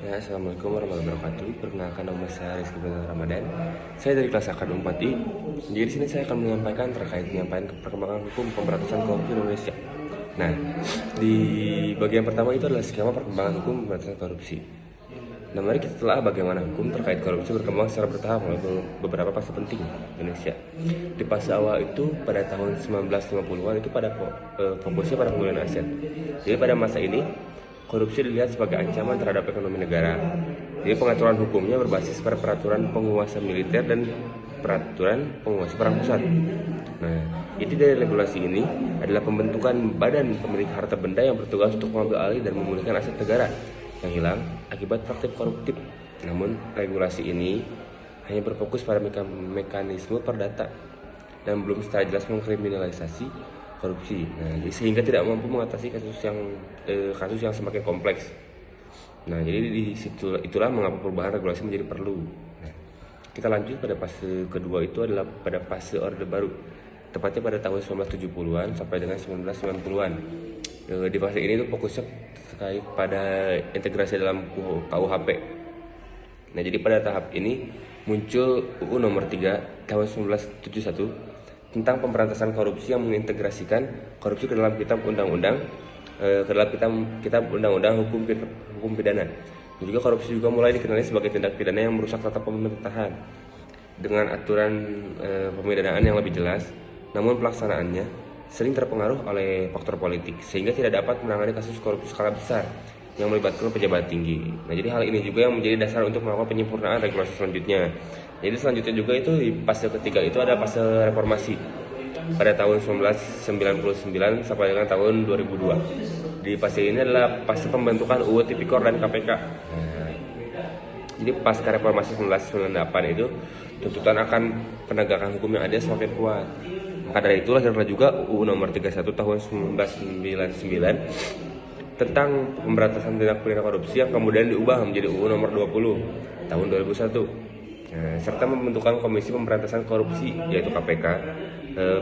Ya, Assalamualaikum warahmatullahi wabarakatuh. Perkenalkan, nama saya Rizky Bin Ramadan. Saya dari kelas Akademi 4I. Jadi di sini saya akan menyampaikan terkait penyampaian perkembangan hukum pemberantasan korupsi di Indonesia. Nah, di bagian pertama itu adalah skema perkembangan hukum pemberantasan korupsi. Nah, mari kita telah bagaimana hukum terkait korupsi berkembang secara bertahap melalui beberapa fase penting di Indonesia. Di fase awal itu pada tahun 1950-an itu fokusnya pada pemulihan aset. Jadi pada masa ini korupsi dilihat sebagai ancaman terhadap ekonomi negara. Jadi pengaturan hukumnya berbasis pada peraturan penguasa militer dan peraturan penguasa perang pusat. Nah, inti dari regulasi ini adalah pembentukan badan pemilik harta benda yang bertugas untuk mengambil alih dan memulihkan aset negara yang hilang akibat praktik koruptif. Namun, regulasi ini hanya berfokus pada mekanisme perdata dan belum secara jelas mengkriminalisasi korupsi. Nah, sehingga tidak mampu mengatasi kasus yang semakin kompleks. Nah, jadi itulah mengapa perubahan regulasi menjadi perlu. Nah, kita lanjut pada fase kedua, itu adalah pada fase Orde Baru, tepatnya pada tahun 1970-an sampai dengan 1990-an. Di fase ini tuh fokusnya terkait pada integrasi dalam KUHP. Nah, jadi pada tahap ini muncul UU Nomor 3 tahun 1971 tentang pemberantasan korupsi yang mengintegrasikan korupsi ke dalam kitab undang-undang hukum pidana. Dan juga korupsi juga mulai dikenali sebagai tindak pidana yang merusak tata pemerintahan dengan aturan pemidanaan yang lebih jelas. Namun pelaksanaannya sering terpengaruh oleh faktor politik sehingga tidak dapat menangani kasus korupsi skala besar yang melibatkan pejabat tinggi. Nah, jadi hal ini juga yang menjadi dasar untuk melakukan penyempurnaan regulasi selanjutnya. Jadi selanjutnya juga itu di fase ketiga itu ada fase reformasi pada tahun 1999 sampai dengan tahun 2002. Di fase ini adalah fase pembentukan UU Tipikor dan KPK. Nah, jadi pasca reformasi 1998 itu tuntutan akan penegakan hukum yang ada semakin kuat. Maka dari itu lahirlah juga UU Nomor 31 tahun 1999 tentang pemberantasan tindak pidana korupsi yang kemudian diubah menjadi UU Nomor 20 tahun 2001. Serta membentukkan Komisi Pemberantasan Korupsi yaitu KPK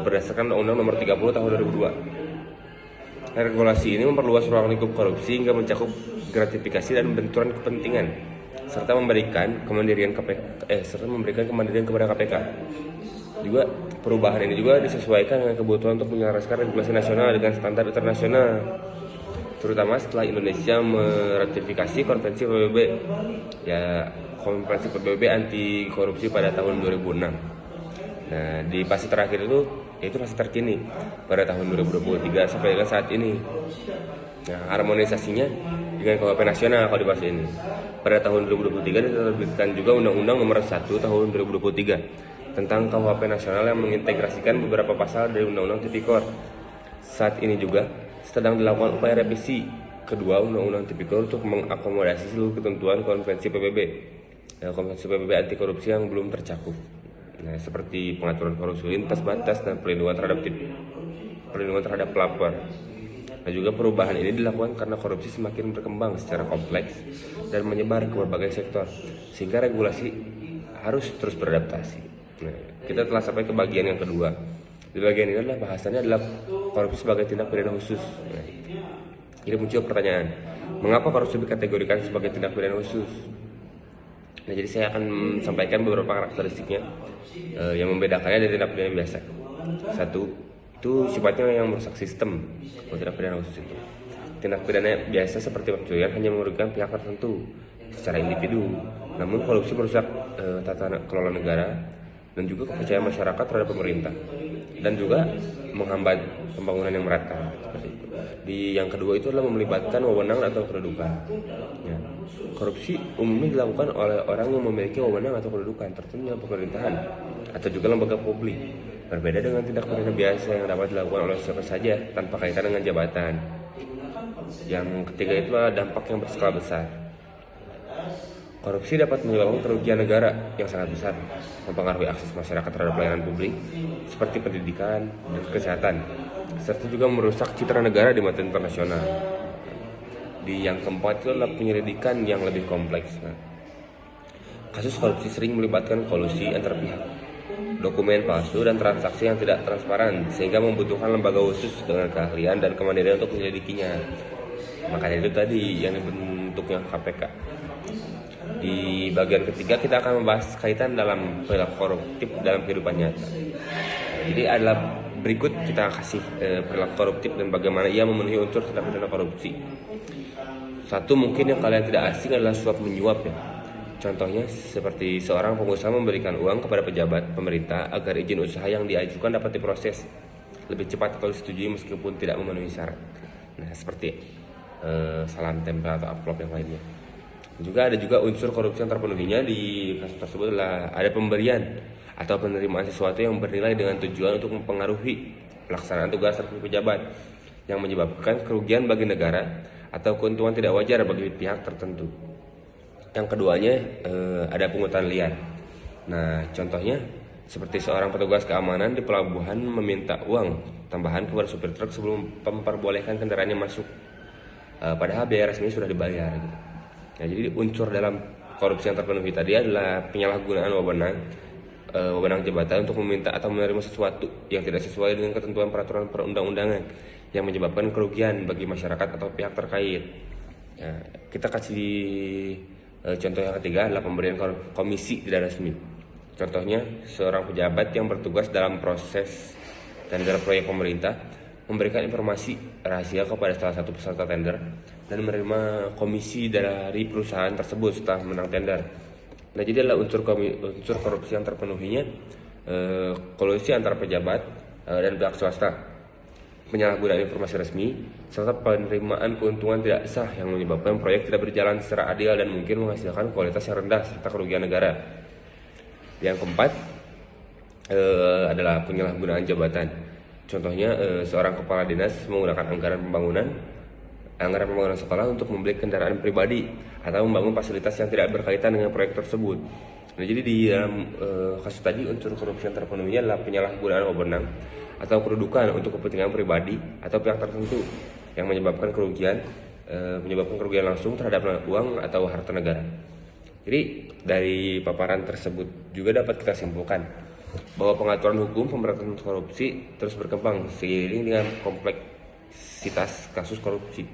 berdasarkan Undang-Undang Nomor 30 tahun 2002. Regulasi ini memperluas ruang lingkup korupsi hingga mencakup gratifikasi dan benturan kepentingan serta memberikan kemandirian kepada KPK. Juga perubahan ini juga disesuaikan dengan kebutuhan untuk menyelaraskan regulasi nasional dengan standar internasional, terutama setelah Indonesia meratifikasi Konvensi PBB Konvensi PBB anti korupsi pada tahun 2006. Nah, di fase terakhir itu yaitu fase terkini pada tahun 2023 sampai dengan saat ini. Nah, harmonisasinya dengan KUHP nasional kalau di fase ini. Pada tahun 2023 diterbitkan juga Undang-Undang Nomor 1 tahun 2023 tentang KUHP nasional yang mengintegrasikan beberapa pasal dari Undang-Undang Tipikor. Saat ini juga sedang dilakukan upaya revisi kedua Undang-Undang Tipikor untuk mengakomodasi seluruh ketentuan Konvensi PBB anti korupsi yang belum tercakup. Nah, seperti pengaturan korupsi lintas batas dan perlindungan terhadap pelapor. Nah, juga perubahan ini dilakukan karena korupsi semakin berkembang secara kompleks dan menyebar ke berbagai sektor, sehingga regulasi harus terus beradaptasi. Nah, kita telah sampai ke bagian yang kedua. Di bagian ini adalah bahasannya adalah korupsi sebagai tindak pidana khusus. Nah, jadi muncul pertanyaan, mengapa korupsi dikategorikan sebagai tindak pidana khusus? Nah, jadi saya akan sampaikan beberapa karakteristiknya yang membedakannya dari tindak pidana biasa. Satu, itu sifatnya yang merusak sistem. Kalau tindak pidana khusus itu, tindak pidana biasa seperti pencurian hanya merugikan pihak tertentu secara individu. Namun korupsi merusak tata kelola negara dan juga kepercayaan masyarakat terhadap pemerintah, dan juga menghambat pembangunan yang merata. Seperti itu. Yang kedua itu adalah melibatkan wewenang atau kedudukan. Ya. Korupsi umumnya dilakukan oleh orang yang memiliki wewenang atau kedudukan tertentu dalam pemerintahan atau juga lembaga publik. Berbeda dengan tindak pidana biasa yang dapat dilakukan oleh siapa saja tanpa kaitan dengan jabatan. Yang ketiga itu adalah dampak yang berskala besar. Korupsi dapat menyebabkan kerugian negara yang sangat besar, mempengaruhi akses masyarakat terhadap pelayanan publik seperti pendidikan dan kesehatan, serta juga merusak citra negara di mata internasional. Yang keempat itu adalah penyelidikan yang lebih kompleks. Nah, kasus korupsi sering melibatkan kolusi antar pihak, dokumen palsu dan transaksi yang tidak transparan, sehingga membutuhkan lembaga khusus dengan keahlian dan kemandirian untuk menyelidikinya. Makanya itu tadi yang terbentuknya KPK. Di bagian ketiga kita akan membahas kaitan dalam perilaku koruptif dalam kehidupan nyata. Jadi adalah berikut kita kasih perilaku koruptif dan bagaimana ia memenuhi unsur tindak pidana korupsi. Satu mungkin yang kalian tidak asing adalah suap menyuap ya. Contohnya seperti seorang pengusaha memberikan uang kepada pejabat pemerintah agar izin usaha yang diajukan dapat diproses lebih cepat atau disetujui meskipun tidak memenuhi syarat. Nah seperti salam tempel atau amplop yang lainnya. Juga ada unsur korupsi yang terpenuhinya di kasus tersebut adalah ada pemberian atau penerimaan sesuatu yang bernilai dengan tujuan untuk mempengaruhi pelaksanaan tugas resmi pejabat yang menyebabkan kerugian bagi negara atau keuntungan tidak wajar bagi pihak tertentu. Yang keduanya ada pungutan liar. Nah contohnya seperti seorang petugas keamanan di pelabuhan meminta uang tambahan kepada supir truk sebelum memperbolehkan kendaraannya masuk, padahal biaya resmi sudah dibayar gitu. Nah, jadi unsur dalam korupsi yang terpenuhi tadi adalah penyalahgunaan wewenang jabatan untuk meminta atau menerima sesuatu yang tidak sesuai dengan ketentuan peraturan perundang-undangan yang menyebabkan kerugian bagi masyarakat atau pihak terkait. Nah, kita kasih contoh yang ketiga adalah pemberian komisi tidak resmi. Contohnya seorang pejabat yang bertugas dalam proses tender proyek pemerintah memberikan informasi rahasia kepada salah satu peserta tender dan menerima komisi dari perusahaan tersebut setelah menang tender. Nah jadi adalah unsur korupsi yang terpenuhinya kolusi antara pejabat dan pihak swasta, penyalahgunaan informasi resmi, serta penerimaan keuntungan tidak sah yang menyebabkan proyek tidak berjalan secara adil dan mungkin menghasilkan kualitas yang rendah serta kerugian negara. Yang keempat adalah penyalahgunaan jabatan. Contohnya seorang kepala dinas menggunakan anggaran pembangunan sekolah untuk membeli kendaraan pribadi atau membangun fasilitas yang tidak berkaitan dengan proyek tersebut. Nah, jadi di dalam kasus tadi unsur korupsi yang terpenuhi adalah penyalahgunaan wewenang atau kedudukan untuk kepentingan pribadi atau pihak tertentu yang menyebabkan kerugian langsung terhadap uang atau harta negara. Jadi dari paparan tersebut juga dapat kita simpulkan bahwa pengaturan hukum pemberantasan korupsi terus berkembang seiring dengan kompleksitas kasus korupsi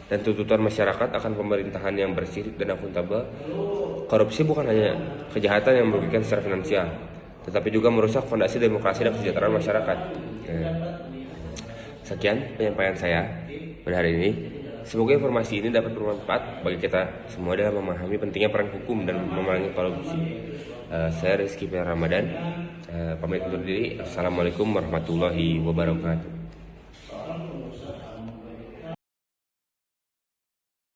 dan tuntutan masyarakat akan pemerintahan yang bersih dan akuntabel. Korupsi bukan hanya kejahatan yang merugikan secara finansial, tetapi juga merusak fondasi demokrasi dan kesejahteraan masyarakat. Sekian penyampaian saya pada hari ini. Semoga informasi ini dapat bermanfaat bagi kita semua dalam memahami pentingnya peran hukum dan memerangi korupsi. Saya Rizky Ramadan, pamit undur diri. Assalamualaikum warahmatullahi wabarakatuh.